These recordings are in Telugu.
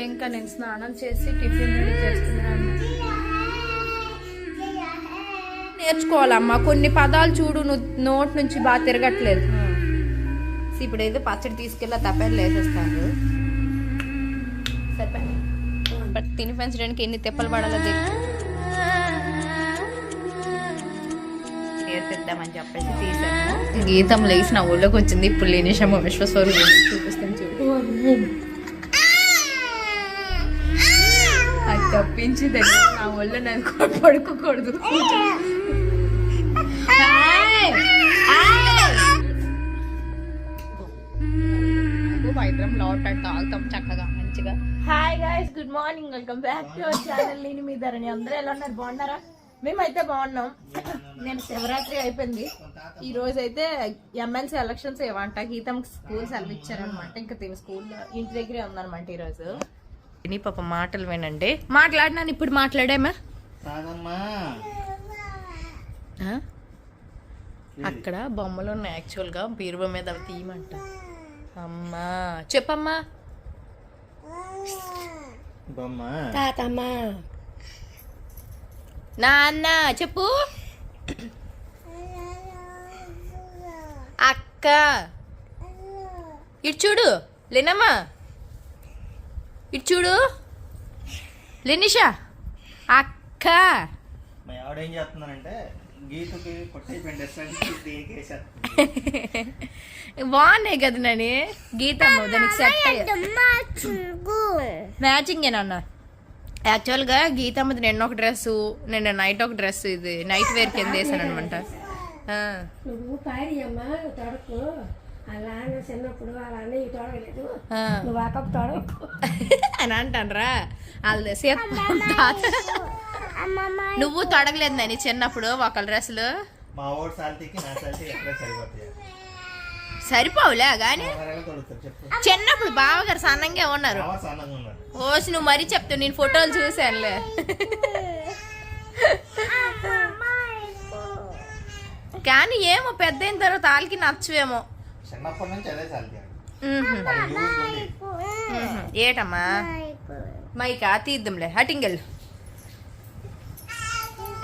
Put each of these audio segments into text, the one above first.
ఇంకా నేను స్నానం చేసి టిఫిన్ రెడీ చేస్తున్నాను. నేర్చుకోవాలమ్మా, కొన్ని పదాలు చూడు నోట్ నుంచి బాగా తిరగట్లేదు. ఇప్పుడు ఏదో పచ్చడి తీసుకెళ్ళా తప్పని వేసేస్తాను. సరిపోయి బట్ తిని పెంచడానికి ఎన్ని తెప్పలు పడాలో నేర్పిద్దామని చెప్పేసి తీసాను. గీతం లేచి నా ఊళ్ళోకి వచ్చింది. ఇప్పుడు లేనిషమ్మ విశ్వస్వరూపం చూపిస్తాను చూడు. అది తప్పించి దగ్గర నా ఊళ్ళో నేను పడుకోకూడదు. తాగుతాం చక్కగా మంచిగా. Hi guys, good morning, welcome back to our channel. నేను మీ ధరణి. అందరూ ఎలా ఉన్నారు? బాగున్నారా? మేమైతే బాగున్నాం. నేను శివరాత్రి అయిపోయింది. ఈ రోజు అయితే ఎమ్మెల్సీ ఎలక్షన్స్ ఏమంట గీతం స్కూల్ సెలవు ఇచ్చారనమాట. ఇంకా తిని స్కూల్లో ఇంటి దగ్గరే ఉందనమాట ఈ రోజు. నీ పాప మాటలు వినండి. మాట్లాడినాను ఇప్పుడు. మాట్లాడేమా? అక్కడ బొమ్మలు ఉన్నాయి యాక్చువల్గా బీరువా మీద. అవి తీయమంట. అమ్మా చెప్పమ్మా. తాతమ్మా నాన్న చెప్పు. అక్క ఇటు చూడు. లేనమ్మా ఇటు చూడు. లేనిషా అక్క. ఏం చేస్తున్నానంటే గీతకి బాగున్నాయి కదా నాని. గీతమ్మ దానికి సెట్ మ్యాచింగ్ ఏనన్న. యాక్చువల్గా గీతమ్మది నిన్న ఒక డ్రెస్సు, నిన్న నైట్ ఒక డ్రెస్. ఇది నైట్ వేర్ కింద వేసాను అనమాట. అని అంటానరా వాళ్ళు. నువ్వు తొడగలేదు నాని చిన్నప్పుడు ఒక డ్రెస్సులు. సరిపోవులే గాని చిన్నప్పుడు బావగారు సన్నంగా ఉన్నారు. ఓసి నువ్వు మరీ చెప్తావు. నేను ఫోటోలు చూసానులే. కానీ ఏమో పెద్ద అయిన తర్వాత వాళ్ళకి నచ్చవేమో. ఏటమ్మా మైకా తీద్దాంలే. హటింగల్.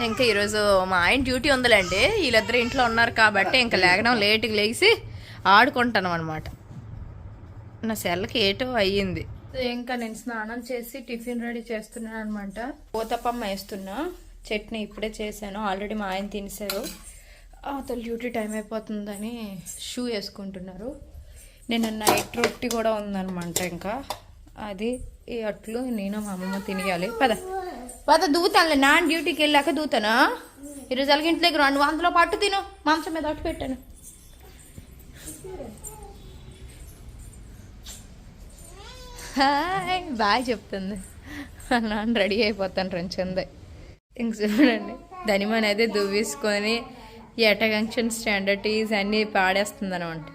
ఇంకా ఈరోజు మా ఆయన డ్యూటీ ఉందిలేండి. వీళ్ళిద్దరు ఇంట్లో ఉన్నారు కాబట్టి ఇంకా లేకడం లేటుగా లేచి ఆడుకుంటాను అనమాట. నా సెల్కి ఏటో అయ్యింది. ఇంకా నేను స్నానం చేసి టిఫిన్ రెడీ చేస్తున్నాను అనమాట. ఊతప్పమ్మ వేస్తున్నా. చట్నీ ఇప్పుడే చేశాను. ఆల్రెడీ మా ఆయన తినేశారు. అతను డ్యూటీ టైం అయిపోతుందని షూ వేసుకుంటున్నారు. నేను నైట్ రొట్టి కూడా ఉందన్నమాట. ఇంకా అది ఈ అట్లు నేను మా అమ్మమ్మ తినేయాలి. పద దూతానులే. నాన్న డ్యూటీకి వెళ్ళాక దూతానా. ఈరోజు అలాగే ఇంటి దగ్గర 200 పట్టు తిను. మాంసం మీద అట్టు పెట్టాను. హాయ్ బాయ్ చెప్తుంది. నాన్న రెడీ అయిపోతాను రంచిందే. ఇంక చూడండి ధనిమని అయితే దువ్వేసుకొని ఎటగంక్షన్ స్టాండర్టీస్ అన్నీ పాడేస్తుంది అనమాట.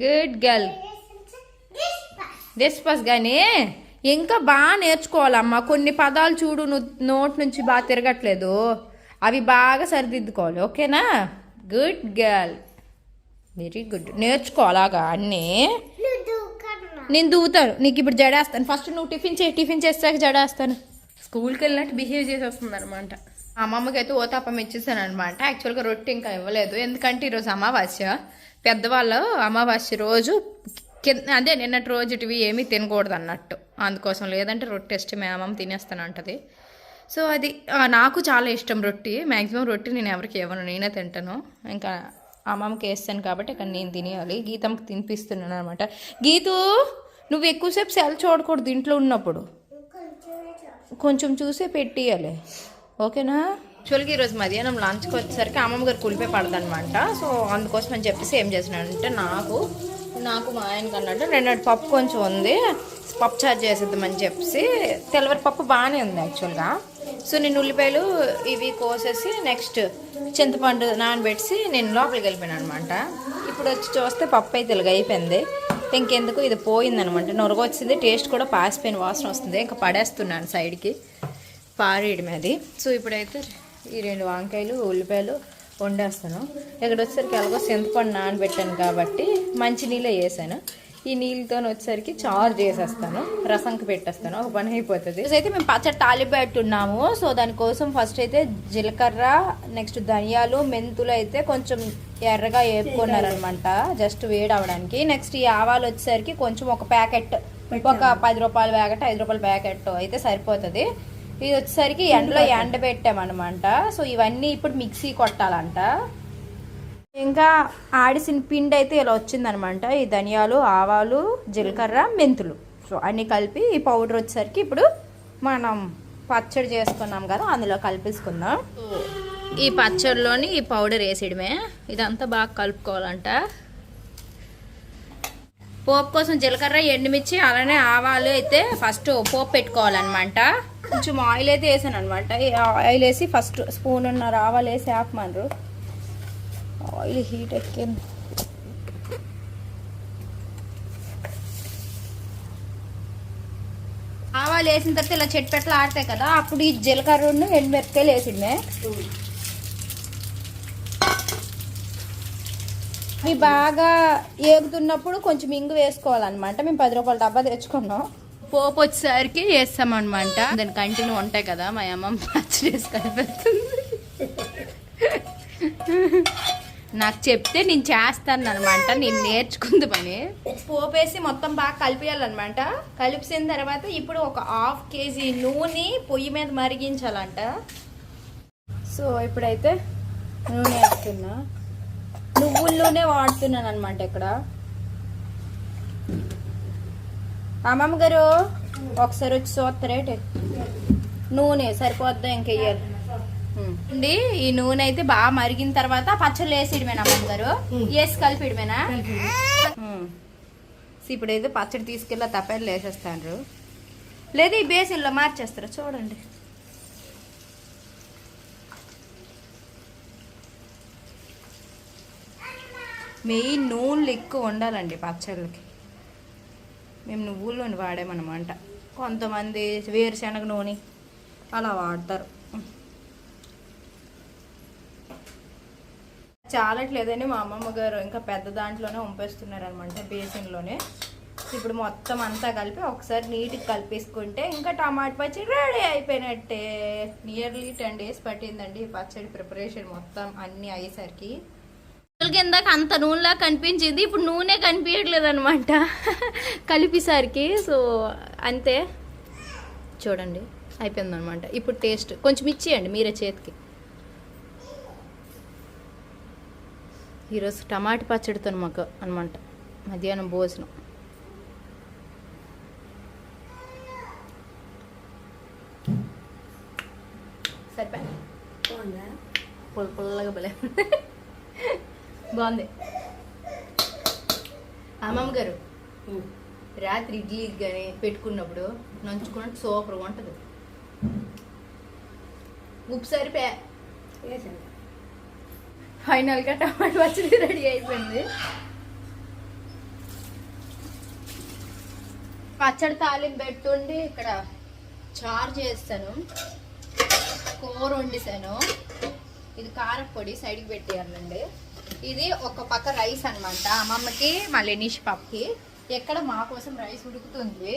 Good girl. డిస్పస్ కానీ ఇంకా బాగా నేర్చుకోవాలమ్మా. కొన్ని పదాలు చూడు నోట్ నుంచి బాగా తిరగట్లేదు. అవి బాగా సరిదిద్దుకోవాలి. ఓకేనా? Good girl, very good. నేర్చుకోవాలాగా అన్నీ. నేను దూవుతాను. నీకు ఇప్పుడు జడేస్తాను. ఫస్ట్ నువ్వు టిఫిన్ చేస్తాక జడేస్తాను. స్కూల్కి వెళ్ళినట్టు బిహేవ్ చేసి వస్తుంది అనమాట. అమ్మమ్మకి అయితే ఓతాపం ఇచ్చేసాను అనమాట. యాక్చువల్గా రొట్టె ఇంకా ఇవ్వలేదు. ఎందుకంటే ఈరోజు అమావాస్య. పెద్దవాళ్ళు అమావాస్య రోజు అదే నిన్నటి రోజుటివి ఏమీ తినకూడదు అన్నట్టు. అందుకోసం. లేదంటే రొట్టె ఇష్టమే అమ్మమ్మ తినేస్తాను అంటది. సో అది నాకు చాలా ఇష్టం రొట్టి. మ్యాక్సిమం రొట్టి నేను ఎవరికి ఇవ్వను, నేనే తింటాను. ఇంకా అమ్మమ్మకి వేస్తాను కాబట్టి ఇక్కడ నేను తినేయాలి. గీతమ్మకి తినిపిస్తున్నాను అనమాట. గీతు నువ్వు ఎక్కువసేపు సెల్ చూడకూడదు ఇంట్లో ఉన్నప్పుడు, కొంచెం చూసే పెట్టియాలి, ఓకేనా? యాక్చువల్గా ఈరోజు మధ్యాహ్నం లంచ్కి వచ్చేసరికి అమ్మమ్మ గారు కులిపే పడదనమాట. సో అందుకోసం అని చెప్పేసి ఏం చేసినానంటే నాకు మా ఆయనకి అన్నట్టు 2 పప్పు కొంచెం ఉంది, పప్పు చార్జ్ చేసేద్దామని చెప్పేసి. తెల్లవారి పప్పు బాగానే ఉంది యాక్చువల్గా. సో నేను ఉల్లిపాయలు ఇవి కోసేసి నెక్స్ట్ చింతపండు నానబెట్టి నేను లోపలికి వెళ్ళిపోయాను అనమాట. ఇప్పుడు వచ్చి చూస్తే పప్పు అయితే ఇలాగ అయిపోయింది. ఇంకెందుకు ఇది పోయిందనమాట, నొరగ వచ్చింది, టేస్ట్ కూడా పాసిపోయిన వాసన వస్తుంది. ఇంకా పడేస్తున్నాను సైడ్కి, పారేయడం అది. సో ఇప్పుడైతే ఈ 2 వంకాయలు ఉల్లిపాయలు వండేస్తాను. ఇక్కడ వచ్చేసరికి ఎలాగో చింతపండు నానబెట్టాను కాబట్టి మంచి నీళ్ళే వేసాను. ఈ నీళ్ళతో వచ్చేసరికి చారు చేసేస్తాను, రసంకి పెట్టేస్తాను, ఒక పని అయిపోతుంది. అయితే మేము పచ్చడి తాలింపు పెట్టున్నాము. సో దానికోసం ఫస్ట్ అయితే జీలకర్ర, నెక్స్ట్ ధనియాలు, మెంతులు అయితే కొంచెం ఎర్రగా వేపుకున్నారనమాట, జస్ట్ వేడి అవడానికి. నెక్స్ట్ ఈ ఆవాలు వచ్చేసరికి కొంచెం ఒక ప్యాకెట్, ఒక 10 రూపాయల ప్యాకెట్, 5 రూపాయల ప్యాకెట్ అయితే సరిపోతుంది. ఇది వచ్చేసరికి ఎండలో ఎండబెట్టామన్నమాట. సో ఇవన్నీ ఇప్పుడు మిక్సీ కొట్టాలంట. ఇంకా ఆడిసిన పిండి అయితే ఇలా వచ్చిందనమాట. ఈ ధనియాలు, ఆవాలు, జీలకర్ర, మెంతులు, సో అన్నీ కలిపి ఈ పౌడర్ వచ్చేసరికి ఇప్పుడు మనం పచ్చడి చేసుకున్నాం కదా అందులో కలిపేసుకుందాం. ఈ పచ్చడిలోని ఈ పౌడర్ వేసేయడమే. ఇదంతా బాగా కలుపుకోవాలంట. పోపు కోసం జీలకర్ర, ఎండుమిర్చి, అలానే ఆవాలు అయితే ఫస్ట్ పోపు పెట్టుకోవాలన్నమాట. కొంచెం ఆయిల్ అయితే వేసాను అనమాట. ఆయిల్ వేసి ఫస్ట్ స్పూన్ ఆవాలు వేసి ఆపమన్నారు. ఆయిల్ హీట్ ఎక్కింది. ఆవాలు వేసిన తర్వాత ఇలా చెట్పెట్లు ఆడతాయి కదా, అప్పుడు ఈ జీలకర్రను ఎండుమిరపకాయలు వేసిండే. ఇవి బాగా ఏగుతున్నప్పుడు కొంచెం ఇంగు వేసుకోవాలన్నమాట. మేము 10 రూపాయల డబ్బా తెచ్చుకున్నాం. పోపు వచ్చేసరికి వేస్తామన్నమాట. దాని కంటిన్యూ ఉంటాయి కదా, మా అమ్మ పచ్చడి వేసి కలిపేస్తుంది. నాకు చెప్తే నేను చేస్తాను అనమాట, నేను నేర్చుకుంది పని. పోపు వేసి మొత్తం బాగా కలిపేయాలన్నమాట. కలిపిన తర్వాత ఇప్పుడు ఒక 1/2 కేజీ నూనె పొయ్యి మీద మరిగించాలంట. సో ఇప్పుడైతే నూనె వేస్తున్నా, నువ్వుల నూనె వాడుతున్నాను అనమాట. ఇక్కడ అమ్మమ్మ గారు ఒకసారి వచ్చి చూస్తారేటి, నూనె సరిపోద్దా ఇంకెయ్యాలి అండి. ఈ నూనె అయితే బాగా మరిగిన తర్వాత పచ్చళ్ళు వేసేయడమేనా అమ్మమ్మ గారు? వేసి కలిపిడమేనా? ఇప్పుడైతే పచ్చడి తీసుకెళ్ళి తప్పేళ్ళు వేసేస్తాను, లేదా ఈ బేసిన్లో మార్చేస్తారు. చూడండి, మెయిన్ నూనెలు ఎక్కువ ఉండాలండి పచ్చళ్ళకి. మేము నువ్వుల నూనె వాడామన్నమాట. కొంతమంది వేరుశనగ నూనె అలా వాడతారు. చాలట్లేదని మా అమ్మమ్మ గారు ఇంకా పెద్ద దాంట్లోనే వంపేస్తున్నారనమాట, బేసిన్లోనే. ఇప్పుడు మొత్తం అంతా కలిపి ఒకసారి నీట్గా కలిపేసుకుంటే ఇంకా టమాటా పచ్చడి రెడీ అయిపోయినట్టే. నియర్లీ 10 డేస్ పట్టిందండి ఈ పచ్చడి ప్రిపరేషన్ మొత్తం అన్నీ అయ్యేసరికి. కిందకి అంత నూనెలా కనిపించింది, ఇప్పుడు నూనె కనిపించట్లేదు అనమాట కలిపేసరికి. సో అంతే, చూడండి అయిపోయిందనమాట. ఇప్పుడు టేస్ట్ కొంచెం ఇచ్చేయండి మీరే చేతికి. ఈరోజు టమాటా పచ్చడితో మాకు అనమాట మధ్యాహ్నం భోజనం. సరిపోయి పుల్లగా భలే బాగుంది. అమ్మమ్మ గారు రాత్రి ఇడ్లీ కానీ పెట్టుకున్నప్పుడు నంచుకున్నట్టు సూపర్గా ఉంటుంది. ఉప్పు సరిపోయా. ఫైనల్గా టమాటా పచ్చడి రెడీ అయిపోయింది. పచ్చడి తాలింపు పెట్టుండి ఇక్కడ చారు చేస్తాను, కూర వండిసాను. ఇది కారపొడి సైడ్కి పెట్టేయాలండి. ఇది ఒక పక్క రైస్ అనమాట, అమ్మమ్మకి మా లెనిష్ పప్పుకి. ఎక్కడ మా కోసం రైస్ ఉడుకుతుంది.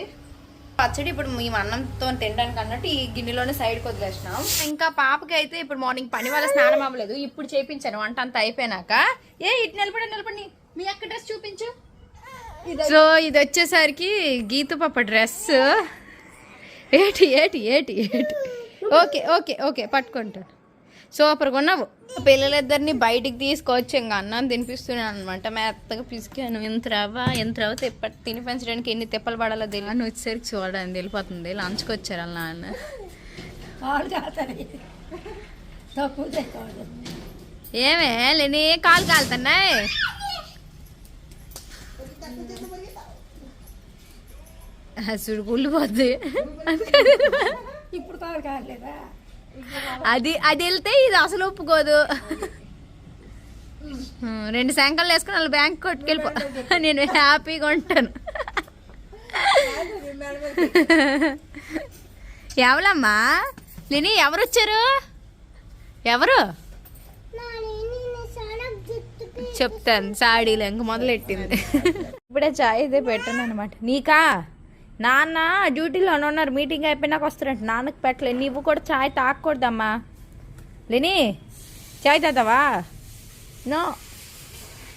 పచ్చడి ఇప్పుడు మేము అన్నంతో తినడానికి అన్నట్టు ఈ గిన్నెలోనే సైడ్కి వదిలేసినాం. ఇంకా పాపకి అయితే ఇప్పుడు మార్నింగ్ పని వల్ల స్నానం అవ్వలేదు, ఇప్పుడు చేయించాను వంట అంతా అయిపోయినాక. ఇటు నిలబడి మీ అక్క డ్రెస్ చూపించు. సో ఇది వచ్చేసరికి గీతు పాప డ్రెస్. ఏటి ఏటి ఏటి ఏటి ఓకే ఓకే ఓకే పట్టుకుంటాను. సూపర్గా ఉన్నావు. పిల్లలిద్దరిని బయటికి తీసుకొచ్చి ఇంకా అన్నం తినిపిస్తున్నాను అనమాట. మెత్తగా పిసికాను. ఎంత రవ్వ తినిపించడానికి ఎన్ని తిప్పలు పడాలో తెలియదు. అని వచ్చేసరికి చూడడానికి వెళ్ళిపోతుంది. లంచ్కి వచ్చారు వాళ్ళ నాన్న. ఏమే లేని కాలు కాలుతున్నాయి. అసలు కుళ్ళిపోద్ది. ఇప్పుడు కావాలి కావట్లేదా? అది వెళ్తే ఇది అసలు ఒప్పుకోదు. 2 శాంకలు వేసుకుని వాళ్ళ బ్యాంక్ కొట్టుకెళ్ళిపో. నేను హ్యాపీగా ఉంటాను. ఎవరమ్మా లేని ఎవరు వచ్చారు? ఎవరు చెప్తాను. సాడీలు ఇంక మొదలెట్టింది. ఇప్పుడే చాయ్ అయితే పెట్టాను అనమాట. నీకా నాన్న డ్యూటీలో ఉన్నారు, మీటింగ్ అయిపోయినాక వస్తారంట. నాన్నకి పెట్టలేదు. నువ్వు కూడా చాయ్ తాగకూడదమ్మా. లేని చాయ్ తాతావా? నో.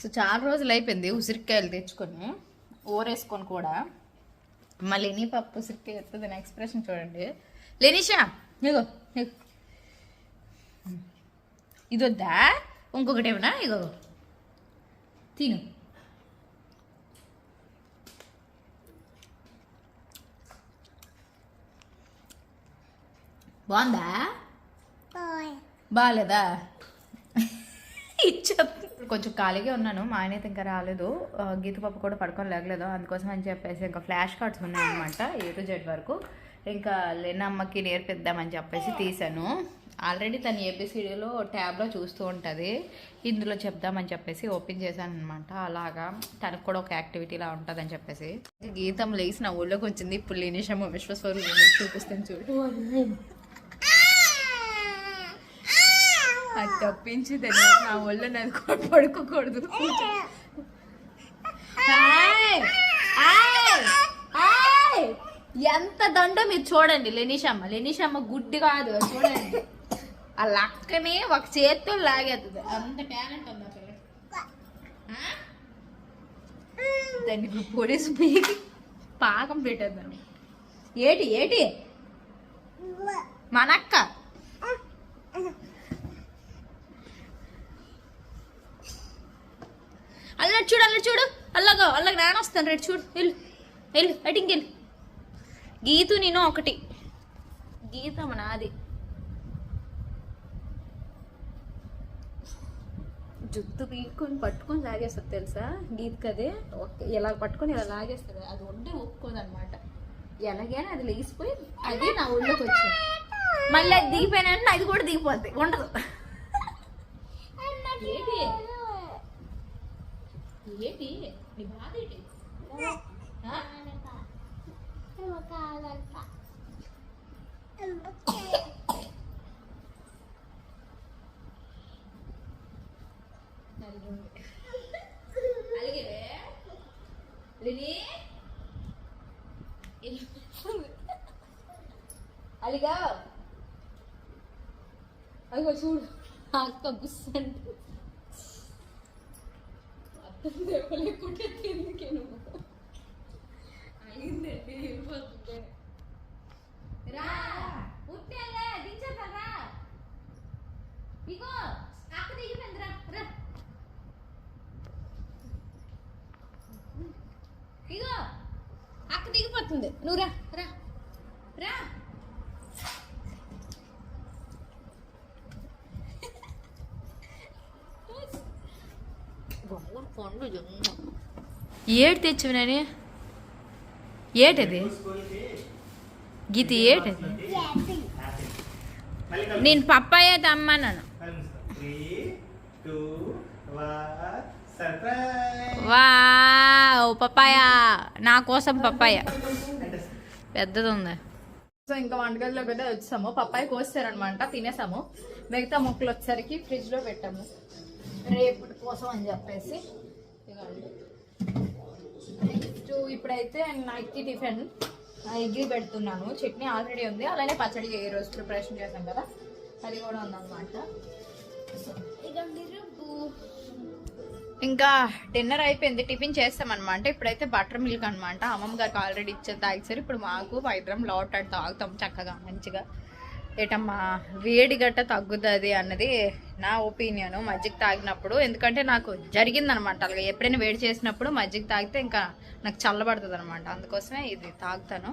సో చాలా రోజులు అయిపోయింది ఉసిరికాయలు తెచ్చుకొని ఊరేసుకొని కూడా. మళ్ళీ లేని పప్పు ఉసిరికాయ వస్తుంది. నా ఎక్స్ప్రెషన్ చూడండి. లేనిషా ఇగో ఇది వద్దా? ఇంకొకటి ఏమన్నా? ఇగో తిను. బాగుందా? బాగాలేదా? కొంచెం ఖాళీగా ఉన్నాను. మా ఆయన అయితే ఇంకా రాలేదు. గీత పప్పు కూడా పడుకొని లేగలేదు. అందుకోసం అని చెప్పేసి ఇంకా ఫ్లాష్ కార్డ్స్ ఉన్నాయన్నమాట A to Z వరకు. ఇంకా లేనమ్మకి నేర్పిద్దామని చెప్పేసి తీసాను. ఆల్రెడీ తను ABCDలో ట్యాబ్లో చూస్తూ ఉంటుంది. ఇందులో చెప్దామని చెప్పేసి ఓపెన్ చేశాను అనమాట. అలాగా తనకు కూడా ఒక యాక్టివిటీలా ఉంటుందని చెప్పేసి. గీతం లేచి నా ఊళ్ళోకి వచ్చింది. ఇప్పుడు లేనిషమ్మ విశ్వస్వరూపం చూపిస్తాను చూడు. అది తప్పించింది. నా ఒళ్ళో నన్ను పడుకోకూడదు. ఎంత దండో మీరు చూడండి. లెనిషమ్మ గుడ్డి కాదు చూడండి. ఆ లక్కని ఒక చేత్తో లాగేస్తుంది. అంత టాలెంట్ ఉంది అక్కడ. దానికి పోలీసు పాకం పెట్టేద్దాం. ఏటి మనక్క అల్లడు చూడు అల్లగా నాన్న వస్తాను. రేటు చూడు. వెళ్ళు అటింకెళ్ళి. గీతు నేను ఒకటి. గీతమ్మ నాది. జుట్టు పీక్కొని పట్టుకొని లాగేస్తుంది తెలుసా గీతకదే. ఇలా పట్టుకొని ఇలా లాగేస్తుంది. అది ఉంటే ఒప్పుకోదు అనమాట. ఎలాగైనా అది లేచిపోయి అది నా ఒళ్ళోకి వచ్చింది. మళ్ళీ అది దిగిపోయినా అది కూడా దిగిపోద్ది. ఉండదు. ఏంటి నీ బాధ ఏంటి? అలిగా అదిగో చూడు. అక్క గుస్సంటే లేకుంటే తిందుకే నువ్వు అయిందండి. వెళ్ళిపోతుంది. రా ఉట్టేలే దించేదా? ఇగో అక్క దిగిపోయింది. రా ఇగో అక్క దిగిపోతుంది. నువ్వు రా. ఏడు తెచ్చావు నాని? ఏటది గీత? ఏటది? నేను పప్పాయ తమ్మన్నాను. వావ్ పప్పాయ నా కోసం. పప్పాయ పెద్దది ఉంది. సో ఇంకా వంటగదిలోకి అయితే వచ్చాము. పప్పాయ కోసారనమాట. తినేసాము. మిగతా ముక్కలు వచ్చేసరికి ఫ్రిడ్జ్లో పెట్టాము రేపటి కోసం అని చెప్పేసి. నెక్స్ట్ ఇప్పుడైతే నైట్కి టిఫిన్ ఇడ్లీ పెడుతున్నాను. చట్నీ ఆల్రెడీ ఉంది. అలానే పచ్చడి ఏ రోజు ప్రిపరేషన్ చేసాం కదా అది కూడా ఉందన్నమాట. ఇంకా డిన్నర్ అయిపోయింది. టిఫిన్ చేస్తామన్నమాట. ఇప్పుడైతే బటర్ మిల్క్ అనమాట. అమ్మమ్మ గారికి ఆల్రెడీ ఇచ్చే తాగిసారు. ఇప్పుడు మాకు 5 లాట్ తాగుతాం చక్కగా మంచిగా. ఏటమ్మా వేడి గట్ట తగ్గుతుంది అన్నది నా ఒపీనియన్ మజ్జిగ తాగినప్పుడు. ఎందుకంటే నాకు జరిగిందనమాట అలాగే. ఎప్పుడైనా వేడి చేసినప్పుడు మజ్జిగ తాగితే ఇంకా నాకు చల్లబడుతుంది అనమాట. అందుకోసమే ఇది తాగుతాను.